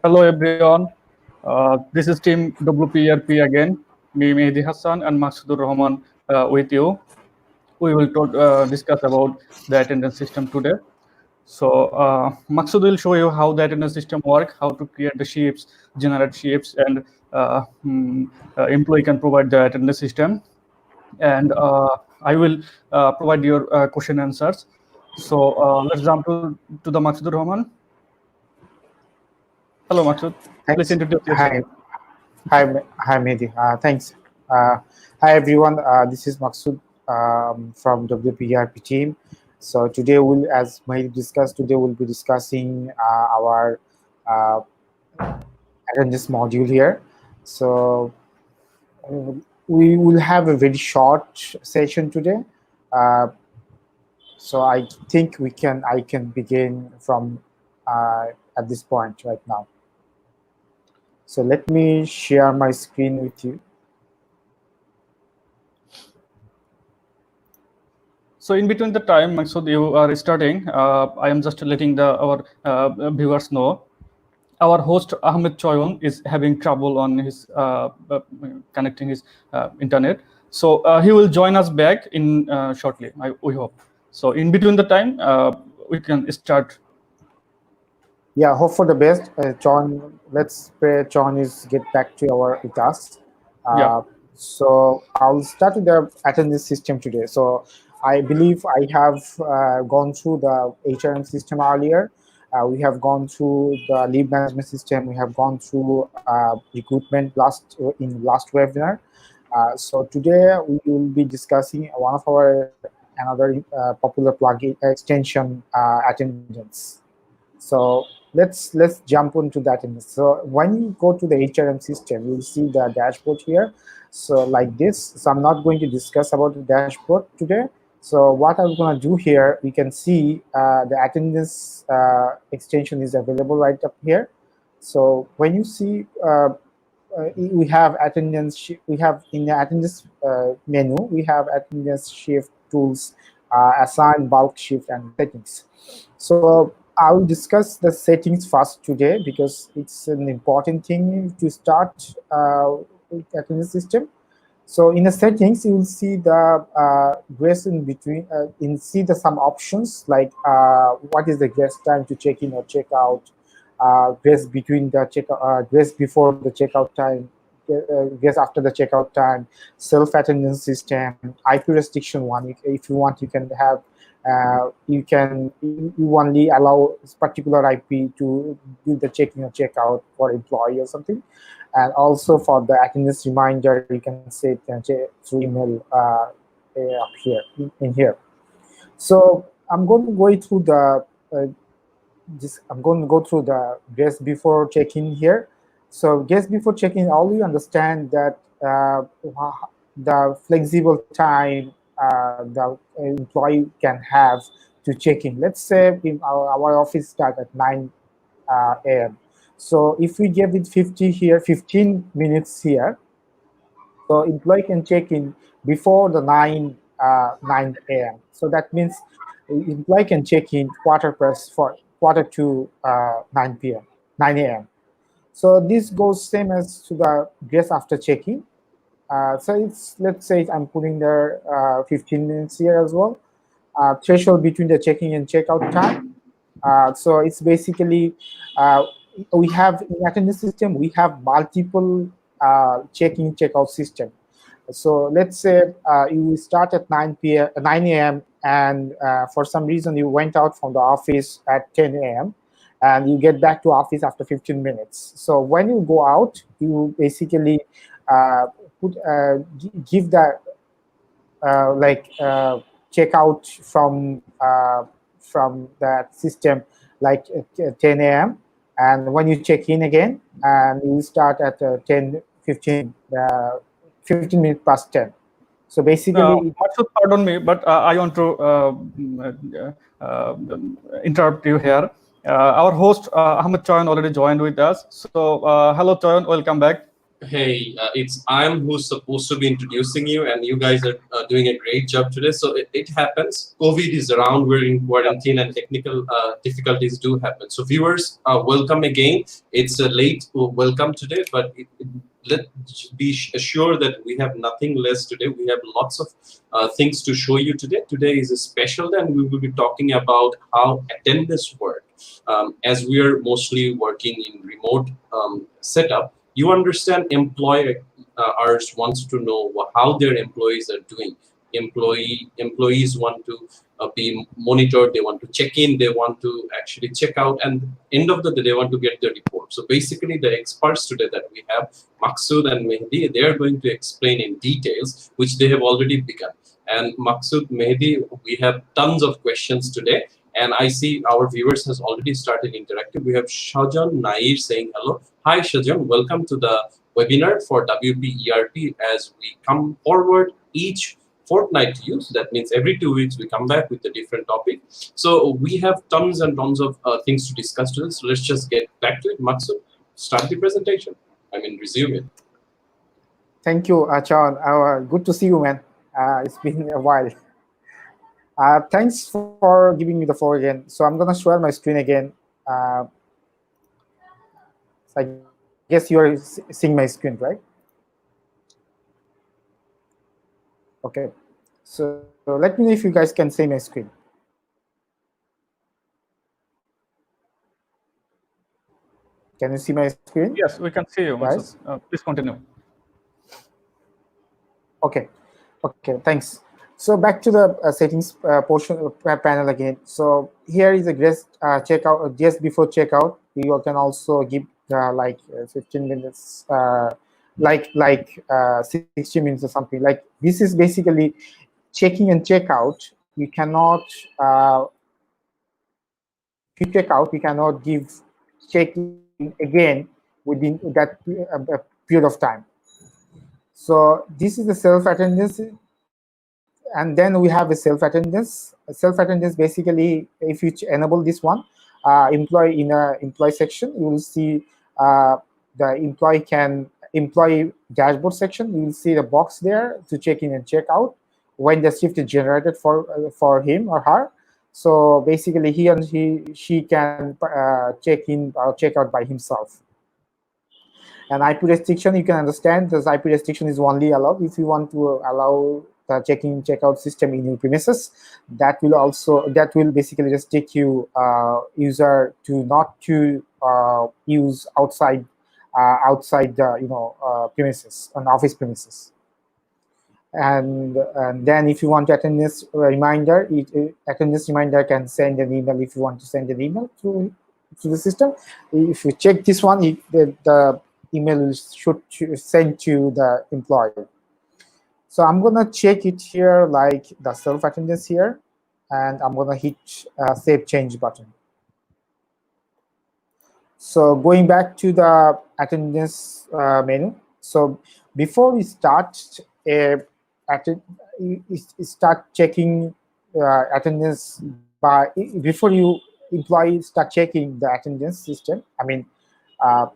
Hello everyone, this is team WP ERP again, me Mehedi Hasan and Maksudur Rahman with you. We will discuss about the attendance system today. So Maksud will show you how the attendance system work, how to create the shifts, generate shifts, and employee can provide the attendance system. And I will provide your question answers. So let's jump to the Maksudur Rahman. Hello Maksud, please introduce yourself. Hi, Mehedi. Thanks. Hi, everyone. This is Maksud from WP ERP team. So today, as Mehedi discussed, we'll be discussing our attendance module here. So we will have a very short session today. So I think I can begin from at this point right now. So let me share my screen with you. So in between the time, Maksud, you are starting, I am just letting our viewers know. Our host Ahmed Chaion is having trouble on his connecting his internet. So he will join us back in shortly, we hope. So in between the time, we can start. Yeah, hope for the best. John, let's pray John is get back to with us. Yeah. So I'll start with the attendance system today. So I believe I have gone through the HRM system earlier. We have gone through the leave management system. We have gone through recruitment in last webinar. So today we will be discussing one of our another popular plugin extension, attendance. So let's jump into that. So when you go to the HRM system, you'll see the dashboard here. So like this. So I'm not going to discuss about the dashboard today. So what I'm going to do here, we can see the attendance extension is available right up here. So when you see we have attendance, we have in the attendance menu, we have attendance shift tools, assign, bulk shift, and settings. So I will discuss the settings first today because it's an important thing to start with attendance system. So in the settings, you will see the grace in between. You see some options like what is the grace time to check in or check out, grace between the grace before the checkout time, grace after the checkout time, self attendance system, IP restriction one. If you want, you can have. You only allow particular IP to do the check-in or check-out for employee or something, and also for the attendance reminder, you can set through email up here in here. So I'm going to go through the I'm going to go through the guest before check-in here. So guest before check-in, all you understand that the flexible time the employee can have to check in. Let's say in our office start at 9 a.m. So if we give it 15 minutes here, so employee can check in before the 9 a.m. So that means employee can check in quarter to 9 p.m. 9 a.m. So this goes same as to the guest after check-in. So it's, let's say I'm putting there 15 minutes here as well. Threshold between the check-in and check-out time. So it's basically, we have in attendance system, we have multiple check-in, check-out system. So let's say you start at 9 a.m. and for some reason you went out from the office at 10 a.m. and you get back to office after 15 minutes. So when you go out, you basically give the checkout from that system like 10 a.m. and when you check in again, and you start at 15 minutes past 10. So basically, Maksud, pardon me, but I want to interrupt you here. Our host Ahmed Chaion already joined with us. So hello Chaion, welcome back. Hey, it's I'm who's supposed to be introducing you, and you guys are doing a great job today. So it happens. COVID is around. We're in quarantine, and technical difficulties do happen. So viewers, welcome again. It's a late welcome today, but let's be sure that we have nothing less today. We have lots of things to show you today. Today is a special day, and we will be talking about how attendance work. As we are mostly working in remote setup, you understand employers wants to know how their employees are doing. Employees want to be monitored. They want to check in. They want to actually check out. And end of the day, they want to get their report. So basically, the experts today that we have, Maksud and Mehedi, they are going to explain in details, which they have already begun. And Maksud, Mehedi, we have tons of questions today. And I see our viewers has already started interacting. We have Shajan Nair saying hello. Hi Shajan, welcome to the webinar for WP ERP as we come forward each fortnight to use. That means every 2 weeks we come back with a different topic. So we have tons and tons of things to discuss today. So let's just get back to it. Maksud, start the presentation. Resume it. thank you, Chaion. Good to see you, man. It's been a while. Thanks for giving me the floor again. So I'm gonna share my screen again. So I guess you are seeing my screen, right? Okay. So let me know if you guys can see my screen. Can you see my screen? Yes, we can see you, guys. Please continue. Okay. Okay. Thanks. So back to the settings portion panel again. So here is a guest checkout. Just before checkout, you can also give 15 minutes, 60 minutes or something. Like this is basically checking and checkout. You cannot if you check out, you cannot give check-in again within that period of time. So this is the self-attendance, and then we have a self-attendance. Self-attendance basically, if you enable this one, employee in a employee section, you will see the employee dashboard section. You will see the box there to check in and check out when the shift is generated for him or her. So basically, she can check in or check out by himself. And IP restriction, you can understand this IP restriction is only allowed if you want to allow the check-in, check-out system in your premises. That will basically restrict you user to not to use outside the premises, on office premises. And then if you want attendance reminder, attendance reminder can send an email if you want to send an email to the system. If you check this one, the email should send to the employee. So I'm gonna check it here, like the self-attendance here, and I'm gonna hit save change button. So going back to the attendance menu. So before we start start checking attendance before you employees start checking the attendance system,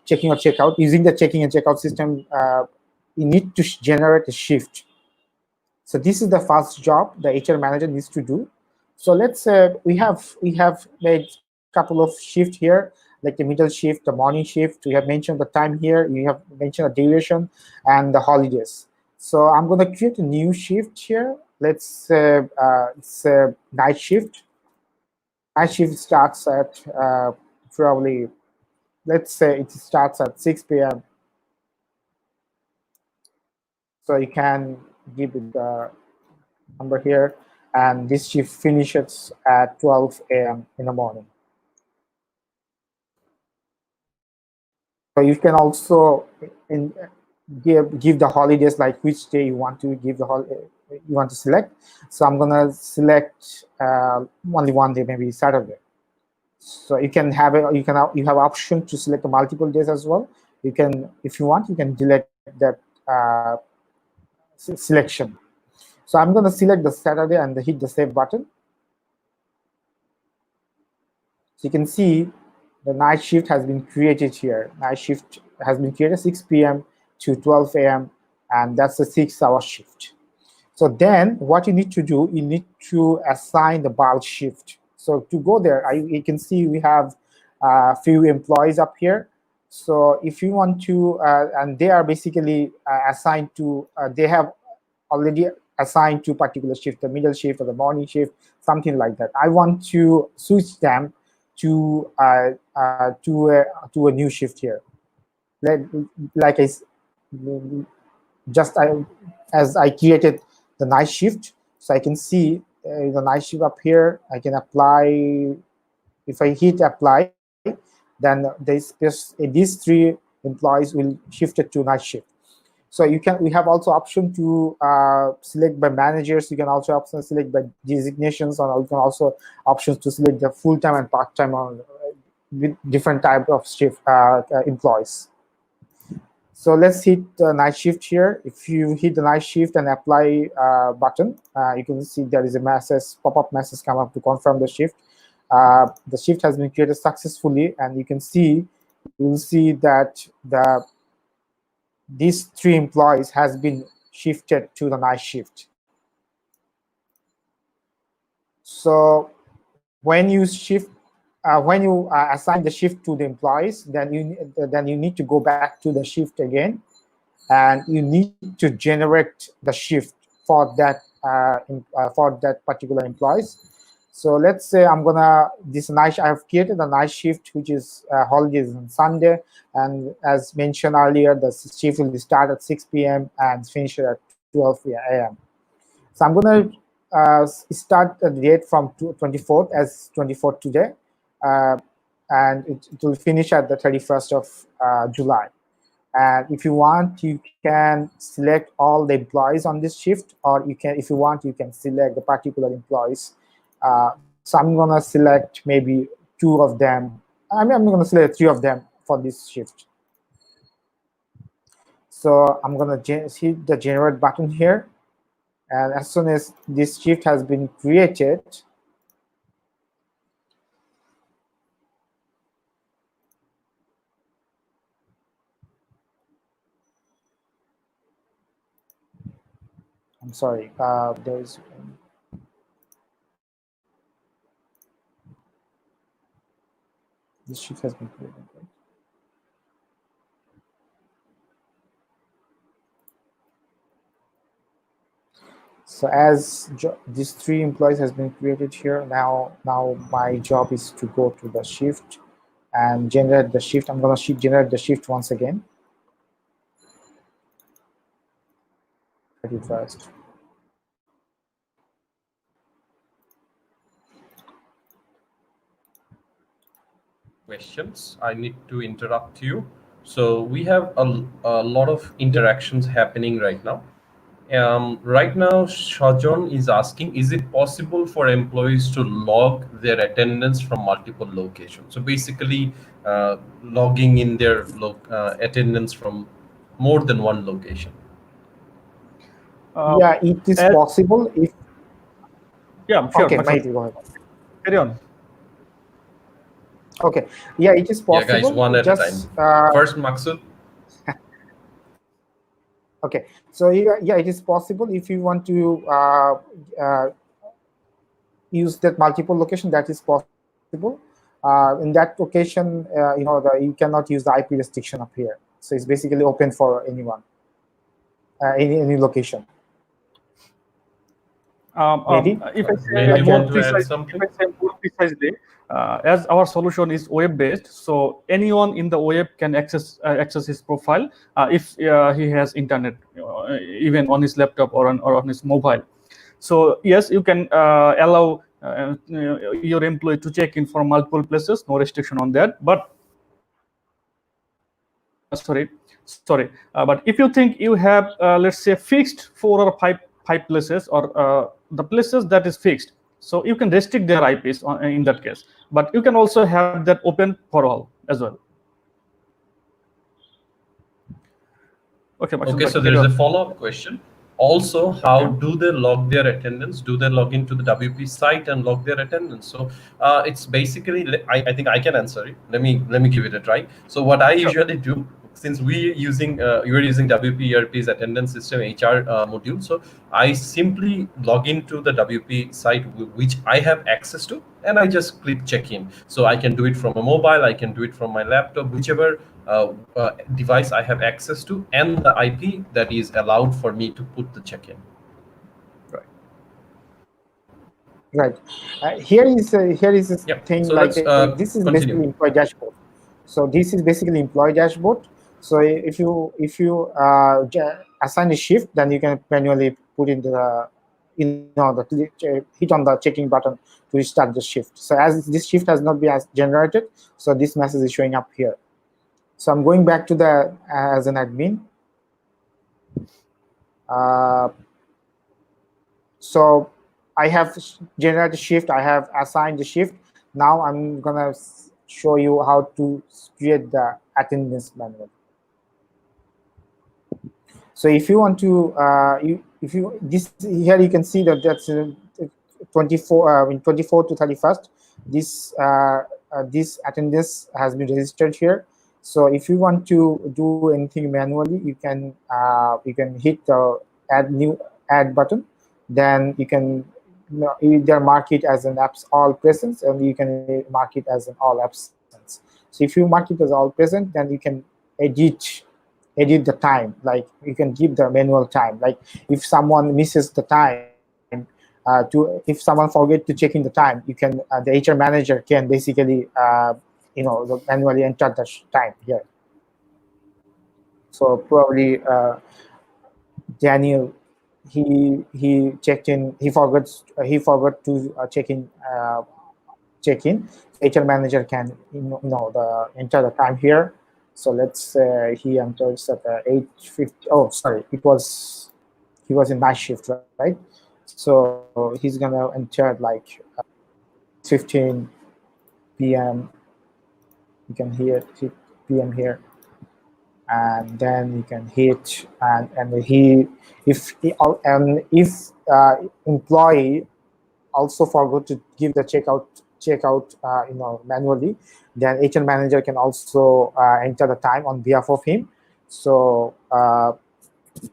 checking or checkout, using the checking and checkout system, you need to generate a shift. So this is the first job the HR manager needs to do. So let's say we have made a couple of shifts here, like the middle shift, the morning shift. We have mentioned the time here. You have mentioned the duration and the holidays. So I'm going to create a new shift here. Let's say it's a night shift. Night shift starts at probably, let's say it starts at 6 p.m. So you can give it the number here, and this shift finishes at 12 a.m. in the morning. So you can also give the holidays, like which day you want to give the holiday, you want to select. So I'm gonna select only one day, maybe Saturday. So you can have you have option to select multiple days as well. You can, if you want, you can delete that selection. So I'm gonna select the Saturday and hit the save button. So you can see the night shift has been created here. Night shift has been created 6 p.m. to 12 a.m. and that's a 6-hour shift. So then what you need to do, you need to assign the bulk shift. So to go there, you can see we have a few employees up here. So if you want to, and they are basically assigned to, they have already assigned to particular shift, the middle shift or the morning shift, something like that. I want to switch them to a new shift here. Like as I created the night shift, so I can see the night shift up here. I can apply. If I hit apply, then these 3 employees will shift it to night shift. So we have also option to select by managers. You can also option select by designations, or you can also options to select the full-time and part-time on with different type of shift employees. So let's hit the night shift here. If you hit the night shift and apply button, you can see there is a pop-up message come up to confirm the shift. The shift has been created successfully, and you will see that these 3 employees has been shifted to the night shift. So when you assign the shift to the employees, then you need to go back to the shift again, and you need to generate the shift for that particular employees. So let's say I have created a night shift, which is holidays on Sunday, and as mentioned earlier, the shift will start at 6 p.m. and finish at 12 a.m. So I'm gonna start the date from 24th as 24th today, and it will finish at the 31st of July. And if you want, you can select all the employees on this shift, or if you want, you can select the particular employees. So I'm gonna select maybe 2 of them. I'm gonna select 3 of them for this shift. So I'm gonna hit the generate button here, and as soon as this shift has been created, I'm sorry, there's this shift has been created. Right? So as these 3 employees has been created here, now my job is to go to the shift and generate the shift. I'm gonna generate the shift once again. 31st. Questions. I need to interrupt you. So we have a lot of interactions happening right now. Right now, Shajon is asking, is it possible for employees to log their attendance from multiple locations? So basically, logging in their attendance from more than one location. Yeah, it is possible if. Yeah, sure. Okay, Mehedi, go ahead. Carry on. Okay, yeah, it is possible. Yeah, guys, one at a time. First, Maksud. Okay, so yeah, it is possible if you want to use that multiple location. That is possible. In that location, you cannot use the IP restriction up here. So it's basically open for anyone, any location. If I say more precisely, as our solution is web-based, so anyone in the web can access his profile if he has internet, even on his laptop or on his mobile. So yes, you can allow your employee to check in from multiple places. No restriction on that, but But if you think you have, let's say, fixed 4 or 5 places, or the places that is fixed, so you can restrict their IPs in that case. But you can also have that open for all as well. Okay, so there is a follow-up question. Also, how do they log their attendance? Do they log into the WP site and log their attendance? So it's basically, I think I can answer it. Let me give it a try. So what I usually do, since you're using WP ERP's attendance system HR module, so I simply log into the WP site which I have access to, and I just click check-in. So I can do it from a mobile, I can do it from my laptop, whichever device I have access to, and the IP that is allowed for me to put the check-in. Right. Here is a thing, So like this is continue. basically employee dashboard. So this is basically employee dashboard. So if you assign a shift, then you can manually put in the hit on the checking button to restart the shift. So as this shift has not been generated, so this message is showing up here. So I'm going back to the as an admin. So I have generated shift, I have assigned the shift. Now I'm gonna show you how to create the attendance manual. So if you want to, here you can see that that's 24 to 31st. This attendance has been registered here. So if you want to do anything manually, you can hit the add button. Then you can either mark it as an all present, and you can mark it as an all absence. So if you mark it as all present, then you can edit the time. Like you can give the manual time. Like if someone misses the time, if someone forget to check in the time, you can the HR manager can basically manually enter the time here. So probably Daniel, he checked in. He forgot to check in. HR manager can enter the time here. So let's say he enters at 8:50. Oh, sorry, he was in night shift, right? So he's gonna enter like 15 p.m. You can hit p.m. here, and then you can hit if employee also forgot to give the checkout manually, then HR manager can also enter the time on behalf of him. So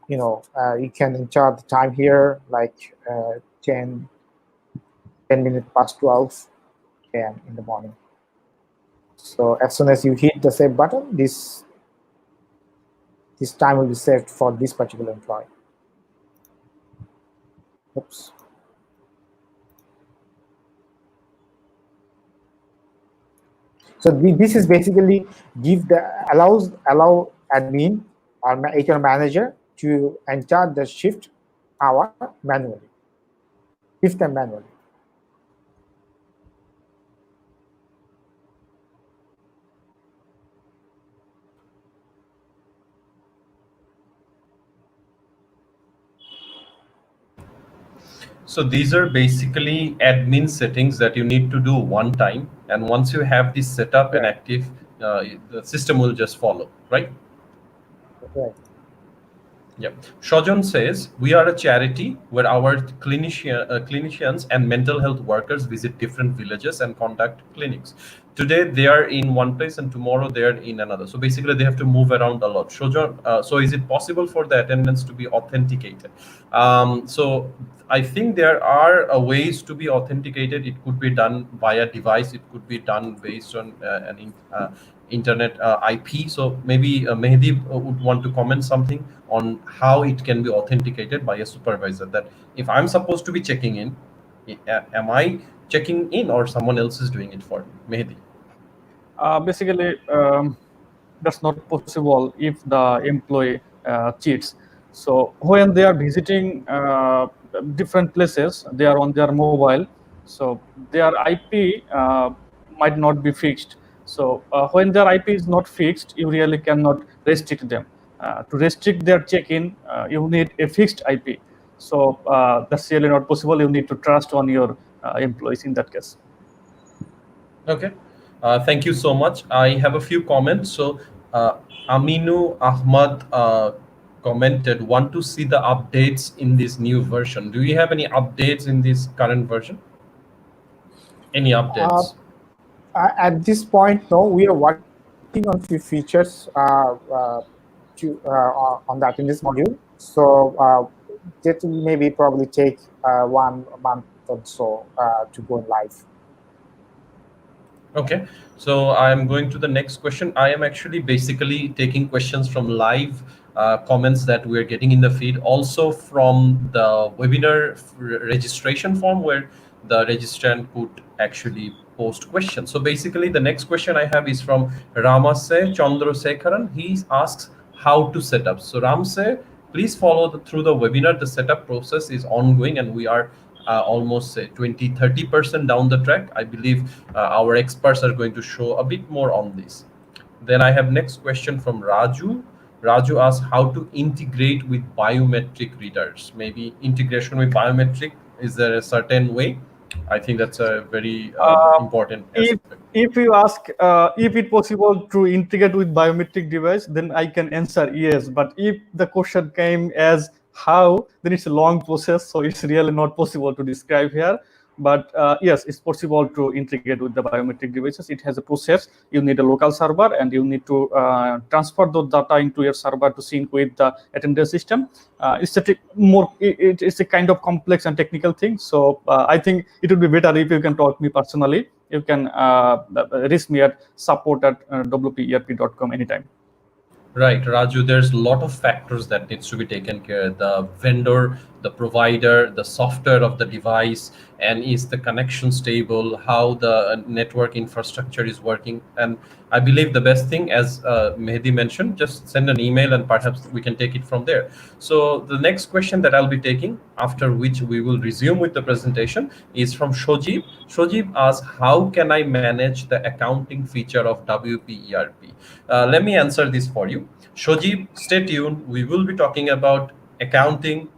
you can enter the time here, like 10 minutes past 12 a.m. in the morning. So as soon as you hit the save button, this time will be saved for this particular employee. Oops. So this is basically allow admin or HR manager to enter the shift hour manually, shift time manually. So these are basically admin settings that you need to do one time, and once you have this set up and active, the system will just follow, right? Right. Yeah. Shajan says, we are a charity where our clinicians and mental health workers visit different villages and conduct clinics. Today they are in one place and tomorrow they are in another. So basically they have to move around a lot. Shajan, so is it possible for the attendance to be authenticated? So I think there are ways to be authenticated. It could be done via device. It could be done based on internet IP. So maybe Mehedi would want to comment something on how it can be authenticated by a supervisor. That if I'm supposed to be checking in, am I checking in or someone else is doing it for me? Mehedi. Basically, that's not possible if the employee cheats. So when they are visiting different places, they are on their mobile, so their IP might not be fixed. So when their IP is not fixed, you really cannot restrict them. To restrict their check-in, you need a fixed IP. So that's really not possible. You need to trust on your employees in that case. Okay. Thank you so much. I have a few comments. So Aminu Ahmad commented, want to see the updates in this new version. Do you have any updates in this current version? Any updates? At this point, no. We are working on few features on the attendance module. So that will maybe probably take 1 month or so to go live. Okay, so I'm going to the next question. I am actually basically taking questions from live comments that we're getting in the feed, also from the webinar registration form where the registrant could actually post questions. So basically the next question I have is from Ramasamy Chandrasekaran. He asks how to set up. So Ramse, please follow through the webinar. The setup process is ongoing and we are almost say 20-30% down the track. I believe our experts are going to show a bit more on this. Then I have next question from Raju. Raju asks how to integrate with biometric readers. Maybe integration with biometric, is there a certain way? I think that's a very important aspect. If you ask if it's possible to integrate with biometric device, then I can answer yes. But if the question came as how, then it's a long process, so it's really not possible to describe here. But yes, it's possible to integrate with the biometric devices. It has a process. You need a local server, and you need to transfer the data into your server to sync with the attendance system. It's a kind of complex and technical thing. So I think it would be better if you can talk to me personally. You can reach me at support@wperp.com anytime. Right, Raju, there's a lot of factors that needs to be taken care. The vendor, the provider, the software of the device, and is the connection stable, how the network infrastructure is working. And I believe the best thing, as Mehedi mentioned, just send an email and perhaps we can take it from there. So the next question that I'll be taking, after which we will resume with the presentation, is from Shojib. Shojib asks, how can I manage the accounting feature of WP ERP? Let me answer this for you. Shojib, stay tuned. We will be talking about accounting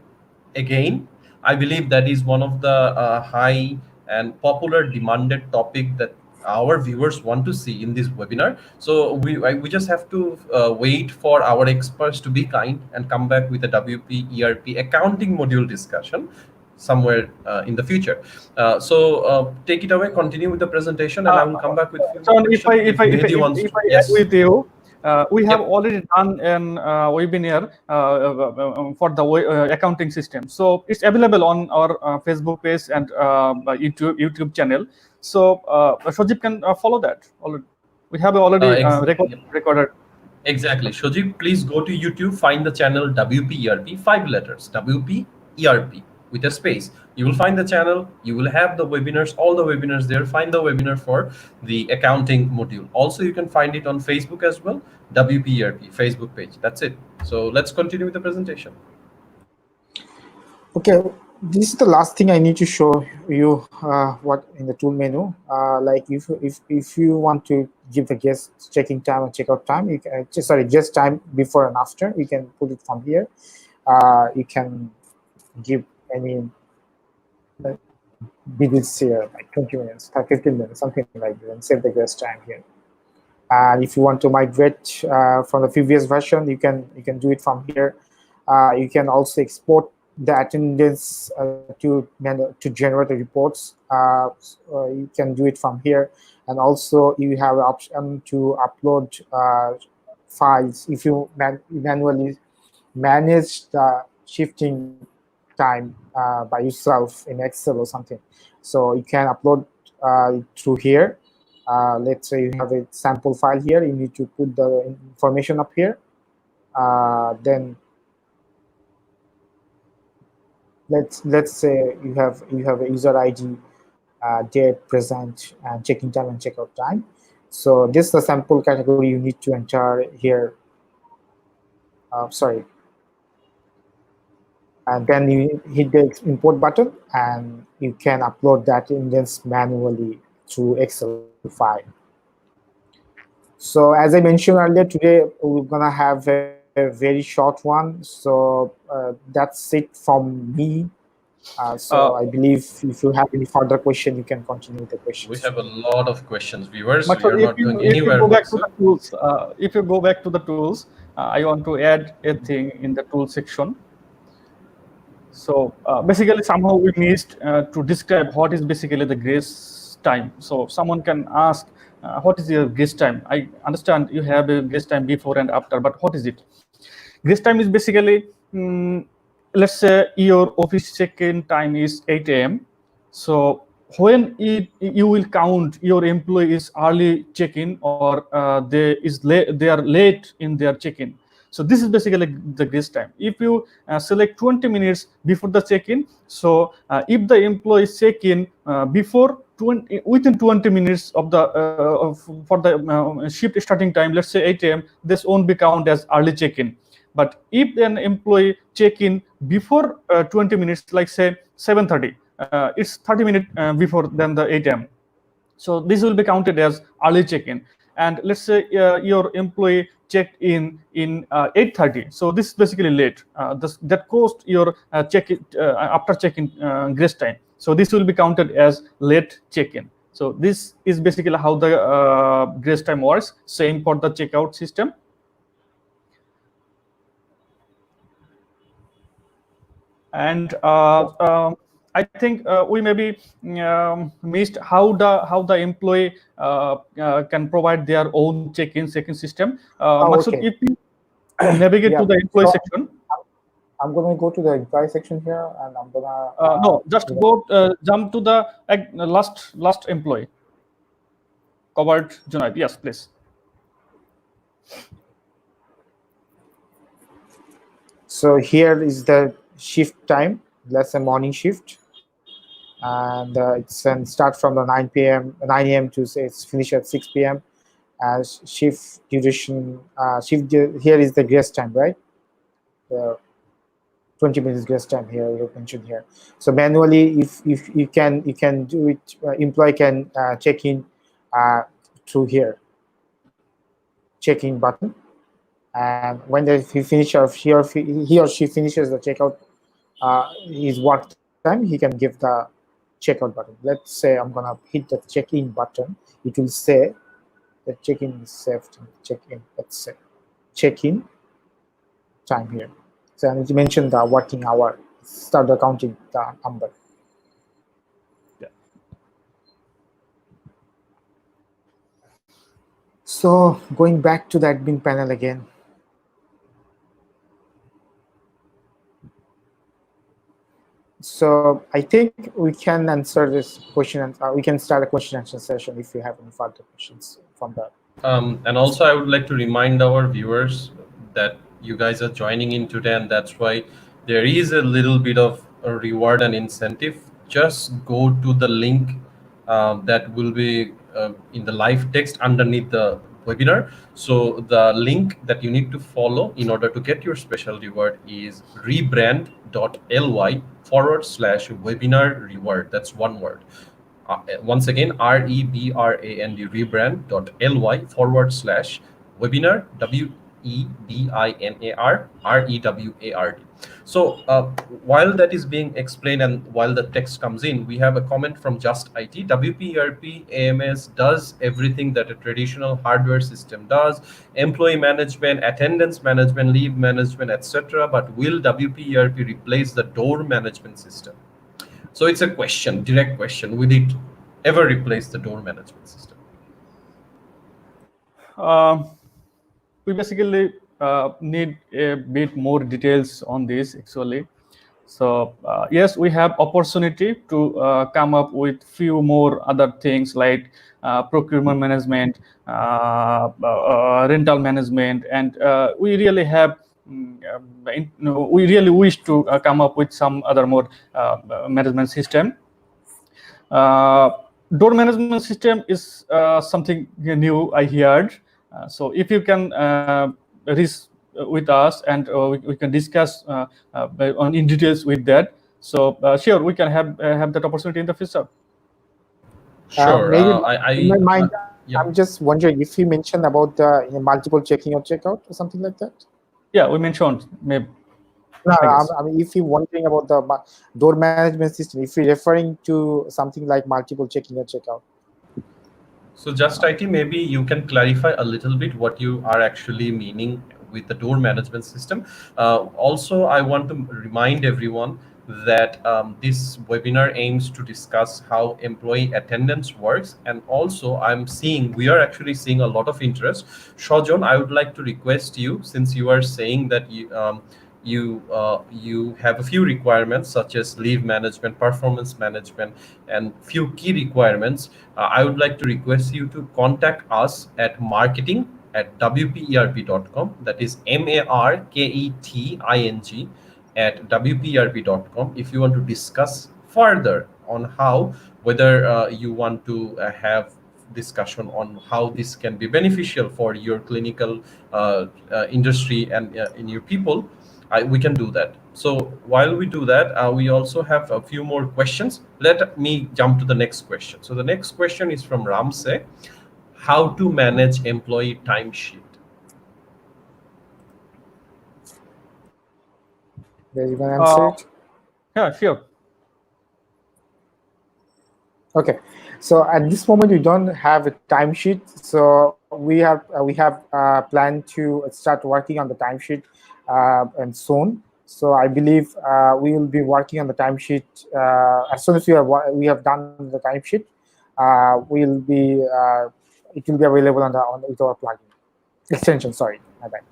again. I believe that is one of the high and popular demanded topic that our viewers want to see in this webinar. So we just have to wait for our experts to be kind and come back with a WP ERP accounting module discussion somewhere in the future. So take it away, continue with the presentation, and I will come back with few So questions. if I Yes. add with you, we have Yep. already done an webinar for the accounting system. So it's available on our Facebook page and YouTube channel. So Shojib can follow that. We have already recorded. Exactly. Shojib, please go to YouTube, find the channel WP ERP, 5 letters, WP ERP with a space. You will find the channel, you will have the webinars, all the webinars there. Find the webinar for the accounting module. Also, you can find it on Facebook as well, WP ERP Facebook page. That's it. So let's continue with the presentation. Okay, this is the last thing I need to show you what in the tool menu. Like if you want to give the guest checking time and checkout time, you can guest time before and after. You can put it from here. You can give any digits here, like 20 minutes, 15 minutes, something like that, and save the guest time here. And if you want to migrate from the previous version, you can do it from here. You can also export the attendance to generate the reports. You can do it from here, and also you have an option to upload files if you manually manage the shifting time by yourself in Excel or something. So you can upload through here. Let's say you have a sample file here. You need to put the information up here. Then let's say you have a user ID, date, present, and checking time and checkout time. So this is the sample category you need to enter here. Sorry. And then you hit the import button, and you can upload that index manually through Excel file. So as I mentioned earlier, today we're gonna have a very short one. So that's it from me. So I believe if you have any further question, you can continue with the questions. We have a lot of questions, viewers. We Maksud, are not going if you anywhere, go back to Maksud. the tools, I want to add a thing in the tool section. So basically, somehow we missed to describe what is basically the grace time. So someone can ask, what is your grace time? I understand you have a grace time before and after, but what is it? Grace time is basically, let's say your office check-in time is 8 a.m. So when you will count your employees early check-in or they are late in their check-in. So this is basically the grace time. If you select 20 minutes before the check-in, so if the employees check-in before within 20 minutes of the for the shift starting time, let's say 8 a.m., this won't be counted as early check-in. But if an employee check-in before 20 minutes, like say 7:30, it's 30 minutes before than the 8 a.m. So this will be counted as early check-in. And let's say your employee checked in 8:30. So this is basically late. That cost your after check-in grace time. So this will be counted as late check-in. So this is basically how the grace time works. Same for the checkout system. And I think we maybe missed how the employee can provide their own check-in system. Maksud, Okay. if you navigate Yeah. to the employee So section. I'm going to go to the employee section here, and I'm gonna No, just jump to the last employee. Covered Junaid. Yes, please. So here is the shift time. That's a morning shift, and it's and start from the 9 p.m. 9 a.m. to say it's finish at 6 p.m. As shift duration, here is the grace time, right? The 20 minutes grace time here you mentioned here. So manually, if you can do it, employee can check in through here, check-in button, and when he or she finishes the checkout his work time, he can give the checkout button. Let's say I'm gonna hit the check-in button. It will say the check-in is saved. Check-in. Let's say check-in time here. So I need to mention the working hour. Start the counting the number. Yeah. So going back to the admin panel again. So I think we can answer this question, and we can start a question answer session if you have any further questions from the. And also, I would like to remind our viewers that you guys are joining in today, and that's why there is a little bit of a reward and incentive. Just go to the link that will be in the live text underneath the webinar. So the link that you need to follow in order to get your special reward is rebrand.ly/webinar reward. That's one word. Once again, rebrand.ly/webinar, WEBINAR REWARD. So while that is being explained and while the text comes in, we have a comment from Just IT. WP ERP AMS does everything that a traditional hardware system does: employee management, attendance management, leave management, etc. But will WP ERP replace the door management system? So it's a question, direct question. Will it ever replace the door management system? We basically need a bit more details on this actually. So yes, we have opportunity to come up with few more other things like procurement management, rental management, and we really have. We really wish to come up with some other more management system. Door management system is something new I heard. So if you can reach with us and we can discuss in details with that. So sure, we can have that opportunity in the future. Sure. Maybe I in my mind, Yeah. I'm just wondering if he mentioned about the multiple checking or checkout or something like that. Yeah, we mentioned maybe. No, I guess. I mean, if you're wondering about the door management system, if you're referring to something like multiple checking or checkout. So just IT, maybe you can clarify a little bit what you are actually meaning with the door management system. Also, I want to remind everyone that this webinar aims to discuss how employee attendance works. And also we are actually seeing a lot of interest. Shajon, I would like to request you, since you are saying that you have a few requirements such as leave management, performance management, and few key requirements. I would like to request you to contact us at marketing@wperp.com. That is marketing at wperp.com if you want to discuss further on how, whether you want to have discussion on how this can be beneficial for your clinical industry and in your people. We can do that. So while we do that, we also have a few more questions. Let me jump to the next question. So the next question is from Ramse. How to manage employee timesheet? There you can answer it. Yeah, sure. Okay, so at this moment we don't have a timesheet, so we have planned to start working on the timesheet and soon. So I believe we will be working on the timesheet as soon as we have done the timesheet. We'll be it will be available on with our plugin extension. Sorry, my bad.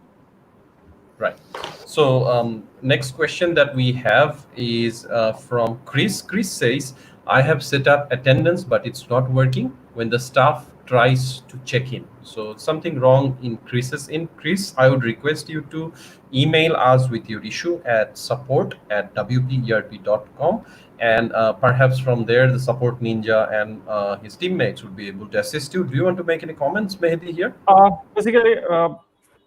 Right. So next question that we have is from Chris. Chris says, I have set up attendance, but it's not working when the staff tries to check in. So something wrong in Chris's in. Chris, I would request you to email us with your issue at support@wperp.com. And perhaps from there, the support ninja and his teammates would be able to assist you. Do you want to make any comments, Mehedi, here? Basically,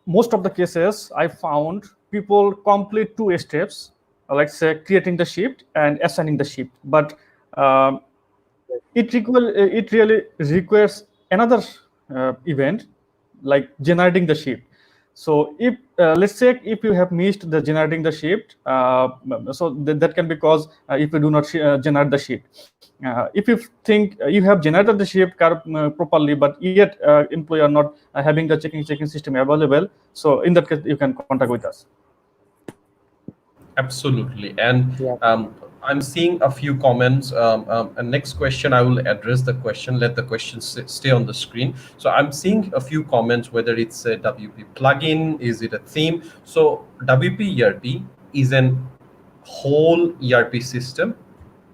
most of the cases I found people complete two steps, like say creating the shift and assigning the shift, but um, it really requires another event like generating the shift. So if let's say if you have missed the generating the shift, so that can be caused if you do not generate the shift. If you think you have generated the shift properly, but yet employee are not having the checking system available, so in that case you can contact with us. Absolutely. And Yeah. I'm seeing a few comments. And next question, I will address the question. Let the question stay on the screen. So I'm seeing a few comments, whether it's a WP plugin, is it a theme? So WP ERP is an whole ERP system,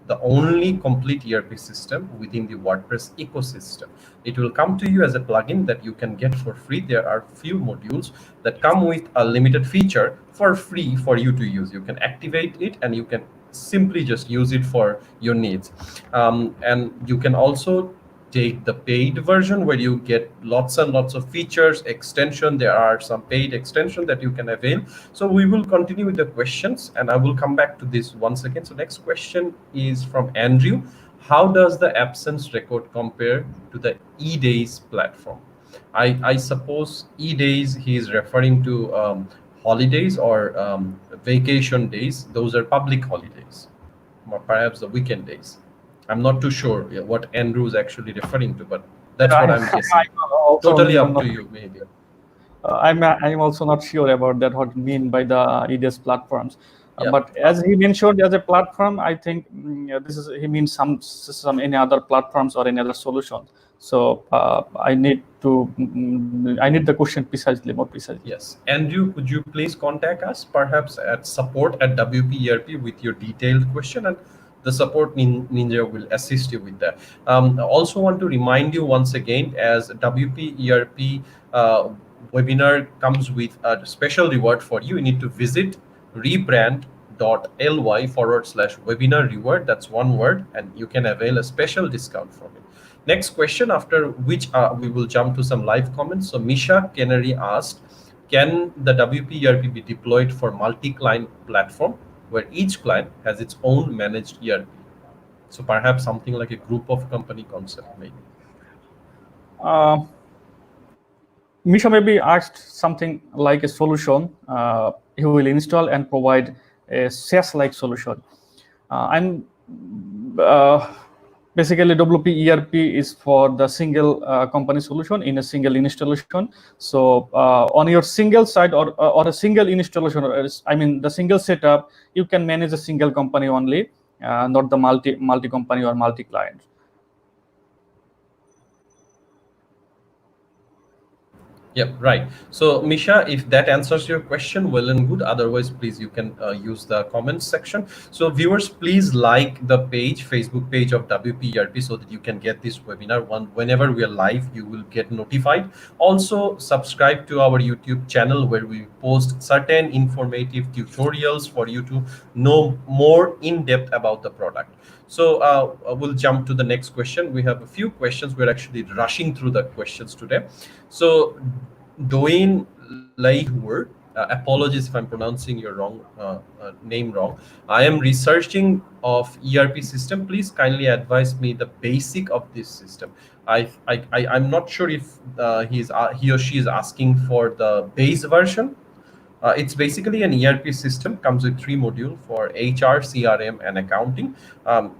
the only complete ERP system within the WordPress ecosystem. It will come to you as a plugin that you can get for free. There are few modules that come with a limited feature for free for you to use. You can activate it and you can simply just use it for your needs. And you can also take the paid version where you get lots and lots of features, extension. There are some paid extension that you can avail. So we will continue with the questions and I will come back to this once again. So next question is from Andrew. How does the absence record compare to the eDays platform? I suppose eDays he is referring to holidays or vacation days. Those are public holidays, or perhaps the weekend days. I'm not too sure what Andrew is actually referring to, but that's what I'm guessing. Also Totally up not, to you, maybe. I'm also not sure about that what mean by the EDS platforms. Yeah. But as he mentioned as a platform, I think this is he means some any other platforms or any other solution. So I need the question precisely, more precisely. Yes. Andrew, could you please contact us perhaps at support@WP with your detailed question, and the support ninja will assist you with that. I also want to remind you once again, as WP ERP webinar comes with a special reward for you. You need to visit rebrand.ly/webinar reward. That's one word, and you can avail a special discount from it. Next question, after which we will jump to some live comments. So Misha Kenari asked, can the WP ERP be deployed for multi-client platform where each client has its own managed ERP? So perhaps something like a group of company concept, maybe. Misha maybe asked something like a solution he will install and provide a SaaS-like solution. And basically WP ERP is for the single company solution in a single installation. So on your single site or a single installation, I mean the single setup, you can manage a single company only, not the multi company or multi client. Yep, right. So, Misha, if that answers your question, well and good. Otherwise, please, you can use the comments section. So, viewers, please like the page, Facebook page of WP ERP, so that you can get this webinar. Whenever we are live, you will get notified. Also, subscribe to our YouTube channel, where we post certain informative tutorials for you to know more in depth about the product. So we'll jump to the next question. We have a few questions. We're actually rushing through the questions today. So Doin Laihur, apologies if I'm pronouncing your name wrong. I am researching of ERP system. Please kindly advise me the basic of this system. I'm not sure if he or she is asking for the base version. It's basically an ERP system, comes with 3 modules for HR, CRM, and accounting.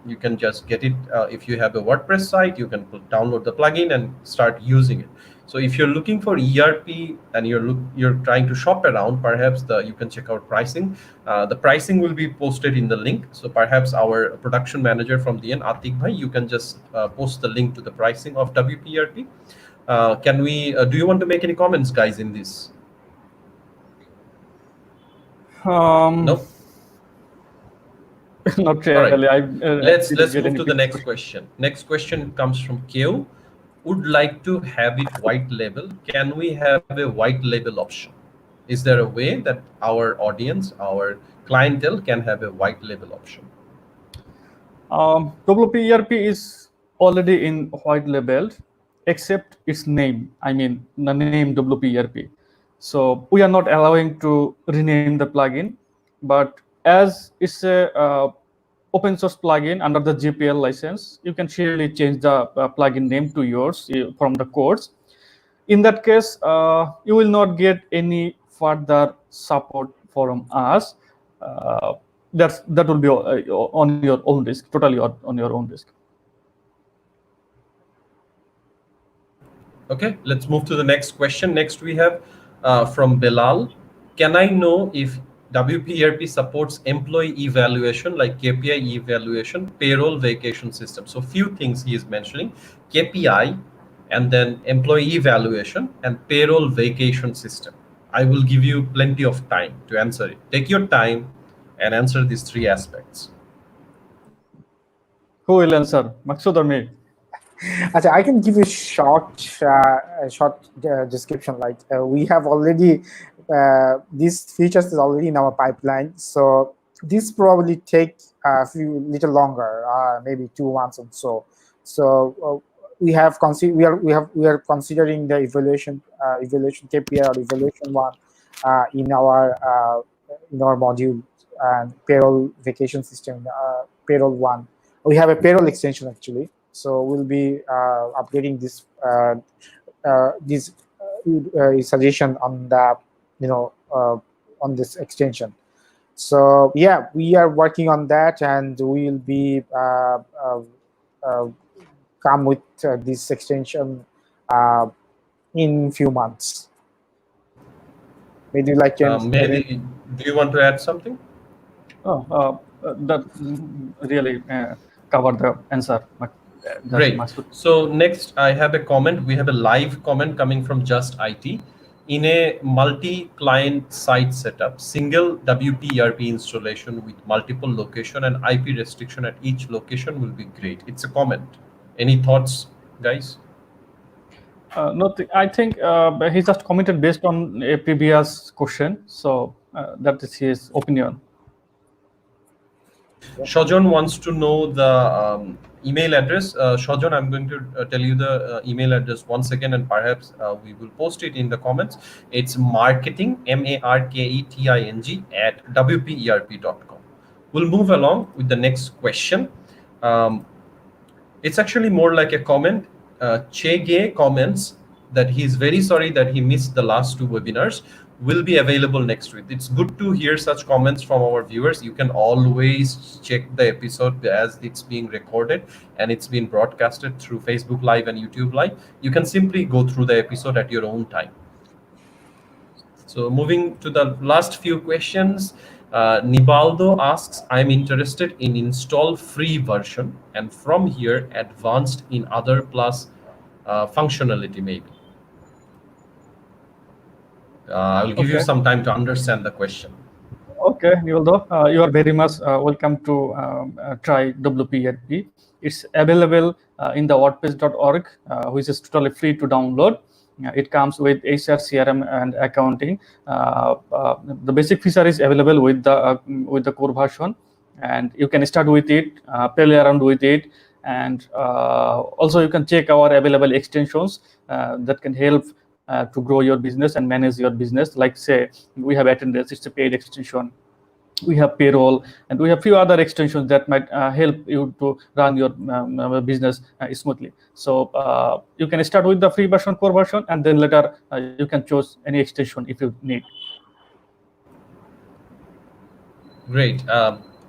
You can just get it if you have a WordPress site. You can download the plugin and start using it. So if you're looking for ERP and you're trying to shop around, perhaps you can check out pricing. The pricing will be posted in the link. So perhaps our production manager from the end, Atik Bhai, you can just post the link to the pricing of WP ERP. Do you want to make any comments, guys, in this? No. Not really. Right. Let's move to the next question. Next question comes from Keo. Would like to have it white label. Can we have a white label option? Is there a way that our audience, our clientele, can have a white label option? WP ERP is already in white labeled, except its name. I mean the name WP ERP. So we are not allowing to rename the plugin, but as it's a open source plugin under the GPL license, you can surely change the plugin name to yours from the codes. In that case, you will not get any further support from us. That will be on your own risk, totally on your own risk. Okay, let's move to the next question. Next we have from Belal. Can I know if WP ERP supports employee evaluation like KPI evaluation, payroll vacation system? So few things he is mentioning: KPI, and then employee evaluation and payroll vacation system. I will give you plenty of time to answer it. Take your time and answer these 3 aspects. Who will answer, Maksudur or me? I can give you a short description. Like we have already these features is already in our pipeline, so this probably take a little longer, maybe 2 months or so. So we are considering the evaluation KPI or evaluation one in our module, and payroll vacation system, payroll one. We have a payroll extension actually. So we'll be updating this suggestion on the on this extension. So yeah, we are working on that, and we will be come with this extension in few months. Maybe like Mehedi, do you want to add something? That really covered the answer. Great. So next I have a comment. We have a live comment coming from Just IT. In a multi-client site setup, single WP ERP installation with multiple location and IP restriction at each location will be great. It's a comment. Any thoughts, guys? No, I think he just commented based on a previous question. So that is his opinion. Shajon wants to know the email address. Shajon, I'm going to tell you the email address once again, and perhaps we will post it in the comments. It's marketing, marketing @wperp.com. We'll move along with the next question. It's actually more like a comment. Chege comments that he's very sorry that he missed the last 2 webinars, will be available next week. It's good to hear such comments from our viewers. You can always check the episode as it's being recorded and it's been broadcasted through Facebook Live and YouTube Live. You can simply go through the episode at your own time. So moving to the last few questions, Nibaldo asks, I'm interested in install free version and from here advanced in other plus functionality maybe. I will give you some time to understand the question. Okay, Nivaldo, you are very much welcome to try WP ERP. It's available in the wordpress.org, which is totally free to download. It comes with HR, CRM, and accounting. The basic feature is available with the core version, and you can start with it, play around with it, and also you can check our available extensions that can help to grow your business and manage your business. Like say, we have attendance, it's a paid extension. We have payroll, and we have few other extensions that might help you to run your business smoothly. So you can start with the free version, core version, and then later you can choose any extension if you need. Great.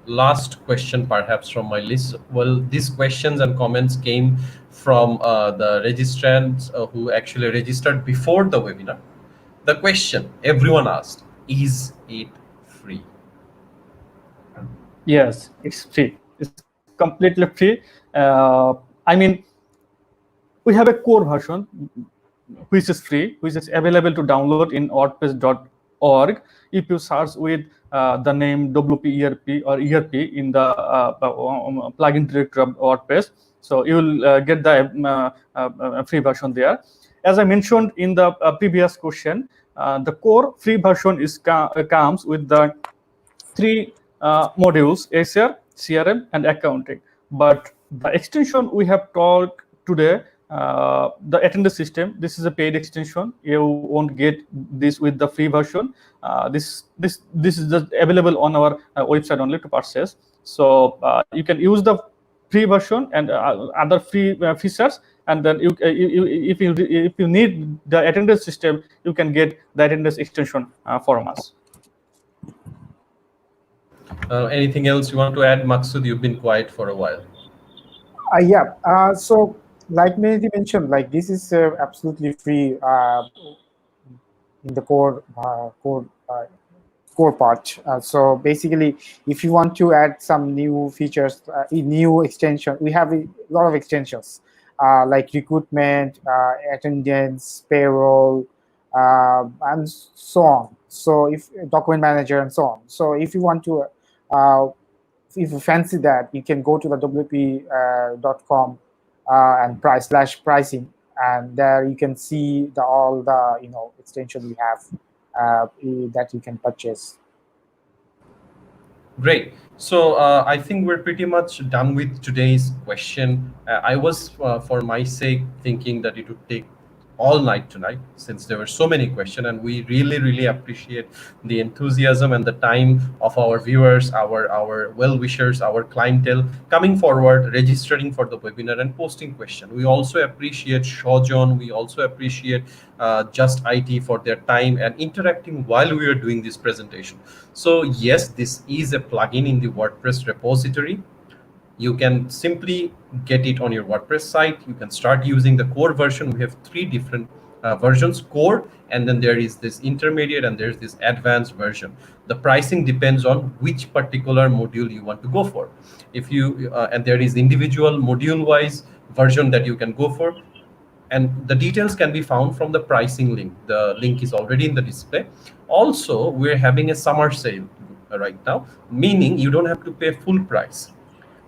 Last question perhaps from my list. Well, these questions and comments came from the registrants who actually registered before the webinar. The question everyone asked, is it free? Yes, it's free. It's completely free. I mean, we have a core version which is free, which is available to download in wordpress.org. If you search with the name WP ERP or ERP in the plugin directory of WordPress, so you will get the free version there. As I mentioned in the previous question, the core free version is comes with the 3 modules: HR, CRM, and accounting. But the extension we have talked today, the attendance system, this is a paid extension. You won't get this with the free version. This is just available on our website only to purchase. So you can use the free version and other free features, and then if you need the attendance system, you can get the attendance extension from us. Anything else you want to add, Maksud? You've been quiet for a while. Yeah. So, like Mehedi mentioned, like this is absolutely free in the core part. So basically, if you want to add some new features, new extension, we have a lot of extensions like recruitment, attendance, payroll, and so on. So if document manager and so on. So if you want to, if you fancy that, you can go to the wp.com and /pricing, and there you can see all the extension we have that you can purchase. Great. So I think we're pretty much done with today's question. I was, for my sake, thinking that it would take all night tonight, since there were so many questions, and we really appreciate the enthusiasm and the time of our viewers, our well-wishers, our clientele coming forward, registering for the webinar and posting questions. We also appreciate Shajon, we also appreciate Just IT for their time and interacting while we are doing this presentation. So yes, this is a plugin in the WordPress repository. You can simply get it on your WordPress site. You can start using the core version. We have 3 different versions: core, and then there is this intermediate, and there's this advanced version. The pricing depends on which particular module you want to go for. If you and there is individual module-wise version that you can go for, and the details can be found from the pricing link. The link is already in the display. Also, we're having a summer sale right now, meaning you don't have to pay full price.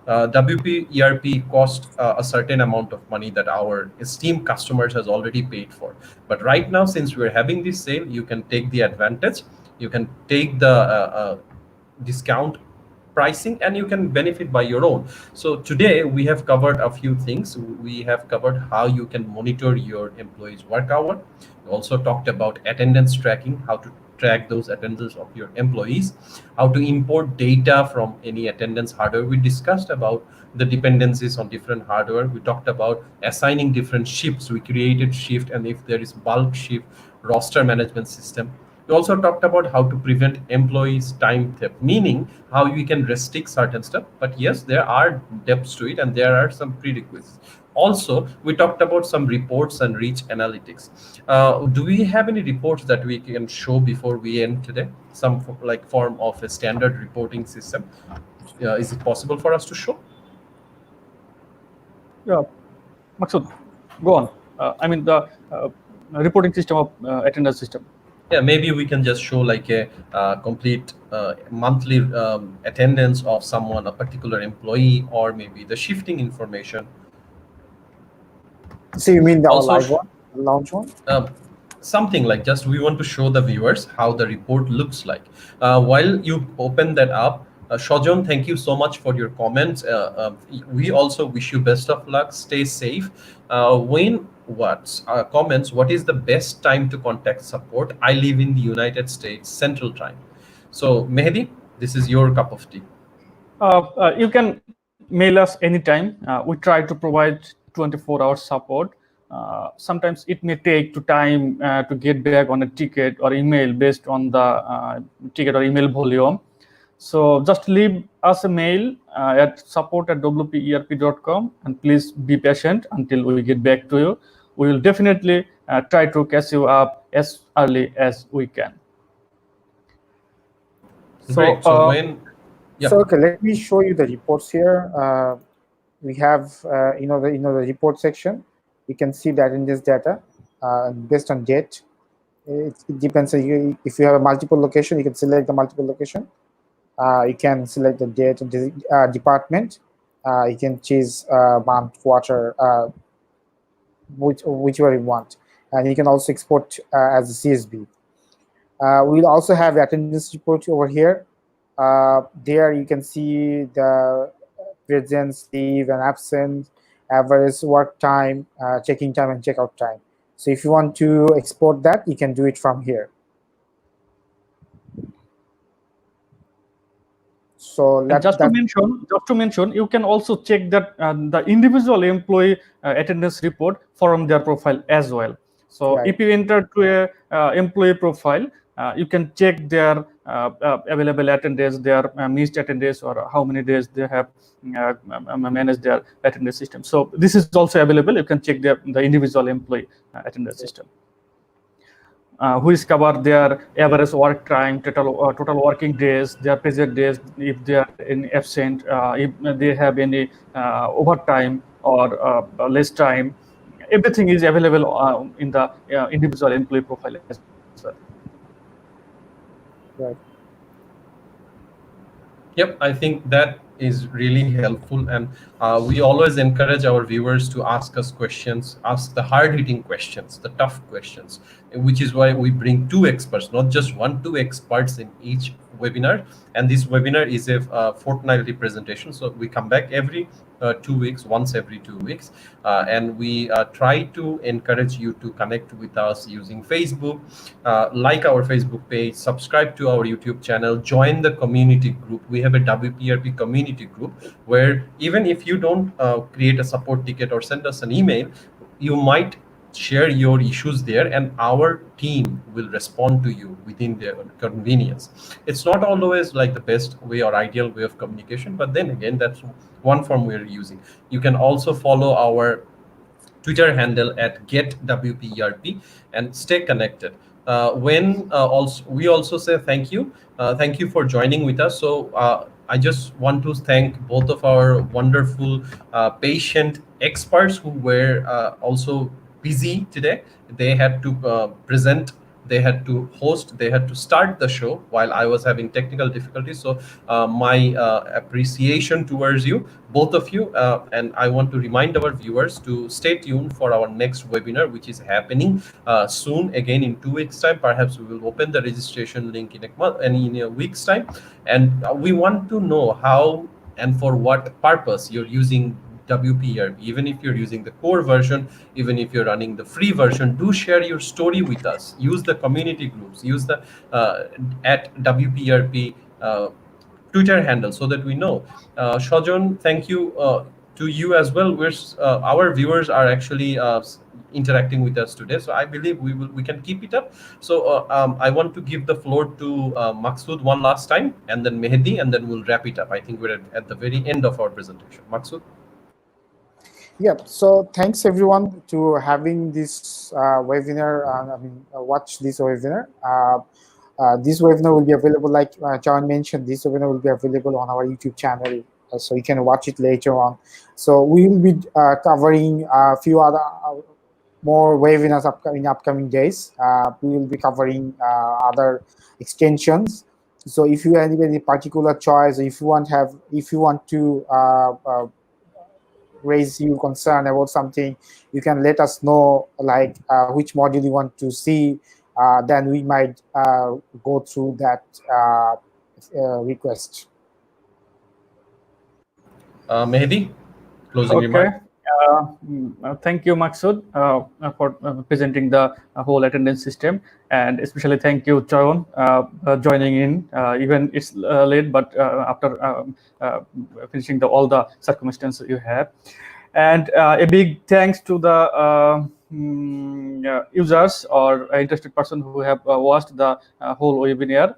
WP ERP cost a certain amount of money that our esteemed customers has already paid for. But right now, since we're having this sale, you can take the advantage. You can take the discount pricing, and you can benefit by your own. So today we have covered a few things. We have covered how you can monitor your employees' work hour. We also talked about attendance tracking, how to track those attendance of your employees, how to import data from any attendance hardware. We discussed about the dependencies on different hardware. We talked about assigning different shifts. We created shift, and if there is bulk shift, roster management system. We also talked about how to prevent employees time theft, meaning how you can restrict certain stuff. But yes, there are depths to it, and there are some prerequisites. Also, we talked about some reports and reach analytics. Do we have any reports that we can show before we end today? Some like form of a standard reporting system. Is it possible for us to show? Yeah, Maksud, go on. I mean the reporting system of attendance system. Yeah, maybe we can just show like a complete monthly attendance of someone, a particular employee, or maybe the shifting information. So you mean the Also, live one, launch one? Something like, just we want to show the viewers how the report looks like. While you open that up, Shajon, thank you so much for your comments. We also wish you best of luck. Stay safe. Wayne Watts comments, what is the best time to contact support? I live in the United States Central Time. So Mehedi, this is your cup of tea. You can mail us anytime. We try to provide 24-hour support. Sometimes it may take time to get back on a ticket or email based on the ticket or email volume. So just leave us a mail at support@wperp.com, and please be patient until we get back to you. We will definitely try to catch you up as early as we can. Great. So when, yeah. So okay, let me show you the reports here. We have the report section. You can see the attendance data based on date. It depends on you. If you have a multiple location, you can select the multiple location. You can select the date and department. You can choose month, quarter, whichever you want, and you can also export as a CSV. We'll also have attendance report over here. There you can see the presence, leave, and absence, average work time, checking time, and checkout time. So if you want to export that, you can do it from here. So just to mention, you can also check that the individual employee attendance report from their profile as well. So if you enter to a employee profile, you can check their available attendance, their missed attendance, or how many days they have managed their attendance system. So this is also available. You can check the individual employee attendance system. Which cover their average work time, total working days, their present days, if they are absent, if they have any overtime or less time. Everything is available in the individual employee profile as well. Right. Yep, I think that is really helpful, and we always encourage our viewers to ask us questions, ask the hard-hitting questions, the tough questions, which is why we bring two experts, not just one, two experts in each webinar. And this webinar is a fortnightly presentation, so we come back every 2 weeks, once every 2 weeks, and we try to encourage you to connect with us using Facebook, like our Facebook page, subscribe to our YouTube channel, join the community group. We have a WP ERP community group where even if you don't create a support ticket or send us an email, you might share your issues there, and our team will respond to you within their convenience. It's not always like the best way or ideal way of communication, but then again, that's one form we're using. You can also follow our Twitter handle at GetWPERP and stay connected. We also say thank you for joining with us. So I just want to thank both of our wonderful patient experts who were also busy today. They had to present, they had to host, they had to start the show while I was having technical difficulties. So my appreciation towards you, both of you, and I want to remind our viewers to stay tuned for our next webinar, which is happening soon, again in 2 weeks time. Perhaps we will open the registration link in a month and in a week's time, and we want to know how and for what purpose you're using WP ERP. Even if you're using the core version, even if you're running the free version, do share your story with us. Use the community groups, use the at WP ERP Twitter handle so that we know. Shajon, thank you to you as well. Our viewers are actually interacting with us today, so I believe we can keep it up. So I want to give the floor to Maksud one last time, and then Mehedi, and then we'll wrap it up. I think we're at the very end of our presentation. Maksud. Yeah, so thanks everyone to having this webinar. Watch this webinar. This webinar will be available, like John mentioned, this webinar will be available on our YouTube channel, so you can watch it later on. So we will be covering a few other more webinars in upcoming days. We will be covering other extensions. So if you have any particular choice, if you want to raise your concern about something, you can let us know, like which module you want to see. Then we might go through that request. Mehedi, closing Okay. remark. Thank you, Maksud, for presenting the whole attendance system, and especially thank you, Chaion, joining in. Even it's late, but after finishing all the circumstances you have, and a big thanks to the users or interested person who have watched the whole webinar,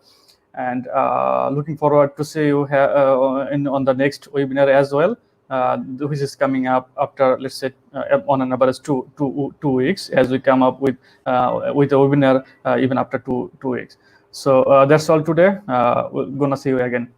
and looking forward to see you on the next webinar as well, which is coming up after, let's say, on an average two weeks, as we come up with a webinar even after two weeks. So that's all today. We're gonna see you again.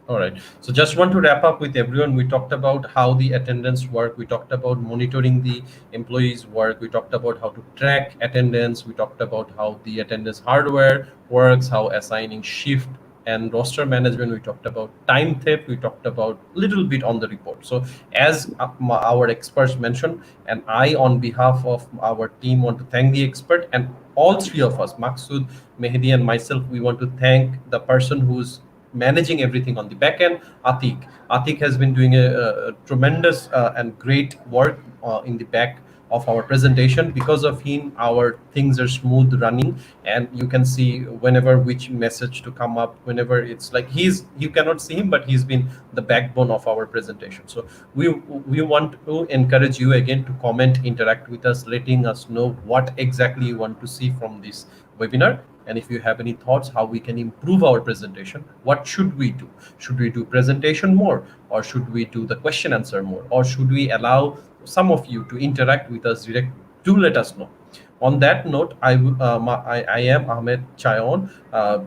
All right. So just want to wrap up with everyone. We talked about how the attendance work. We talked about monitoring the employees' work. We talked about how to track attendance. We talked about how the attendance hardware works, how assigning shift and roster management. We talked about time theft. We talked about a little bit on the report. So as our experts mentioned, and I, on behalf of our team, want to thank the expert, and all three of us, Maksud, Mehedi, and myself, we want to thank the person who's managing everything on the back end, Atik. Atik has been doing a tremendous and great work in the back of our presentation. Because of him, our things are smooth running, and you can see whenever which message to come up, whenever it's like you cannot see him, but he's been the backbone of our presentation. So we want to encourage you again to comment, interact with us, letting us know what exactly you want to see from this webinar. And if you have any thoughts how we can improve our presentation, what should we do? Should we do presentation more, or should we do the question answer more, or should we allow some of you to interact with us direct? Do let us know. On that note, I am Ahmed Chaion,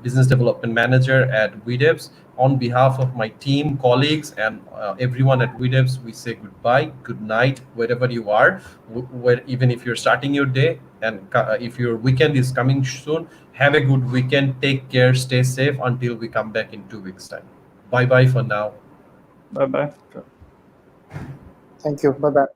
Business Development Manager at WeDevs. On behalf of my team, colleagues, and everyone at WeDevs, we say goodbye, good night, wherever you are. Even if you're starting your day, and if your weekend is coming soon, have a good weekend. Take care. Stay safe until we come back in 2 weeks' time. Bye-bye for now. Bye-bye. Thank you. Bye-bye.